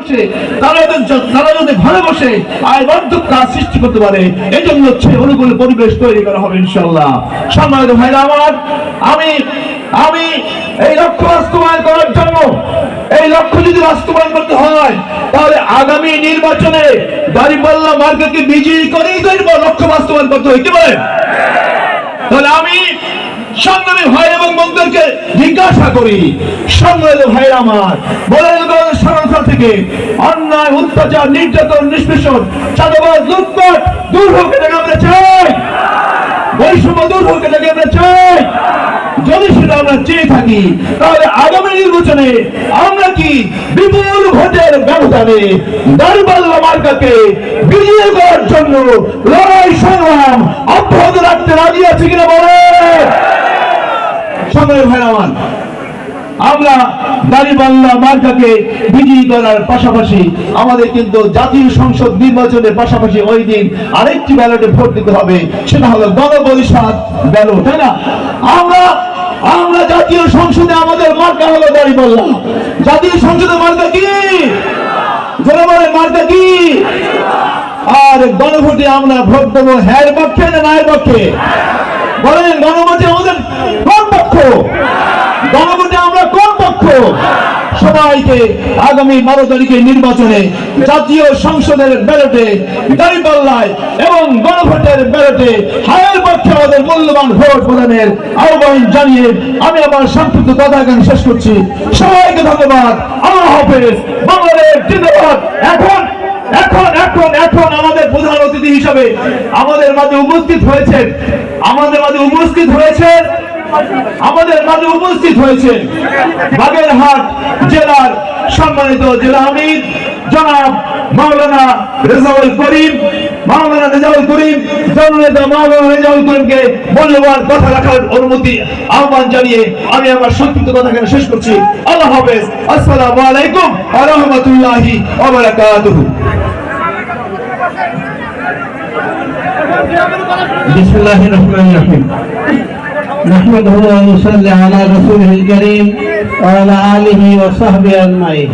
হচ্ছে তারা যদি ভালোবাসে আয়বর্ধক কাজ সৃষ্টি করতে পারে, এই জন্য হচ্ছে অনুকূল পরিবেশ তৈরি করা হবে ইনশাআল্লাহ। সম্মানিত ভাইরা আমার, আমি এই লক্ষ্য বাস্তবায়ন করার জন্য, এই লক্ষ্য যদি বাস্তবায়ন করতে হয় তাহলে আগামী নির্বাচনে দাঁড়িপাল্লা মার্কাকে বিজয়ী করেই লক্ষ্য বাস্তবায়ন করতে হয়, কি বলেন? তাহলে আমি সংগ্রামী ভাই এবং বন্ধুদেরকে জিজ্ঞাসা করি, সংগ্রামী ভাই আমার, বলেন সরলতা থেকে অন্যায়, অত্যাচার, নির্যাতন, নিষ্পেষণ, চাঁদাবাজ, লুটপাট দূর হোক, এটাকে আমরা চাই। বৈষম্য দূর হোক, এটাকে আমরা চাই। যদি সেটা আমরা চেয়ে থাকি তাহলে আগামী নির্বাচনে আমরা কি বিপুল ভোটের ব্যবধানে দাঁড়িপাল্লা মার্কাকে বিজয়ী করার জন্য লড়াই সংগ্রাম অব্যাহত রাখতে রাজি আছি কিনা বলে? সংগ্রামী ভাইরা আমার, আমরা দাঁড়িপাল্লা মার্কাকে বিজয়ী করার পাশাপাশি আমাদের কিন্তু জাতীয় সংসদ নির্বাচনের পাশাপাশি ওই দিন আরেকটি ব্যালটে ভোট দিতে হবে, সেটা হলো গণপরিষদ ব্যালট, তাই না? আমরা জাতীয় সংসদে আমাদের মার্কা হলো দাঁড়িপাল্লা। জাতীয় সংসদের মার্কা কি? জনগণের মার্কা কি? আর গণভোটে আমরা ভোট দেবো হ্যার পক্ষে না নায়ের পক্ষে? বলেন, গণভোটে আমাদের কোন পক্ষ? গণভোটে আমরা কোন পক্ষ? সবাইকে আগামী 12 তারিখের নির্বাচনে জাতীয় সংসদের ব্যালটে দাঁড়িপাল্লায় এবং গণভোটের ব্যালটে হায়ের পক্ষে আমাদের মূল্যবান ভোট প্রদানের আহ্বান জানিয়ে আমি আমার সংক্ষিপ্ত কথা এখানে শেষ করছি। সবাইকে ধন্যবাদ। আল্লাহ হাফেজ। বাংলাদেশ জিন্দাবাদ। এখন আমাদের প্রধান অতিথি হিসাবে আমাদের মাঝে উপস্থিত হয়েছেন বাগেরহাট জেলার সম্মানিত জেলা আমির জনাব মাওলানা রেজাউল করিম, জননেতা মাওলানা রেজাউল করিমকে মূল্যবান কথা রাখার অনুমতি আহ্বান জানিয়ে আমি আমার সংক্ষিপ্ত কথা এখানে শেষ করছি। আল্লাহ হাফেজ। আসসালামু আলাইকুম ওয়া রাহমাতুল্লাহি ওয়া বারাকাতুহু। বিসমিল্লাহির রহমানির রহিম। নাহমাদুহু ওয়া নুসাল্লি আলা রাসূলিল কারীম ওয়া আলা আলিহি ওয়া সাহবিহি আজমাইন।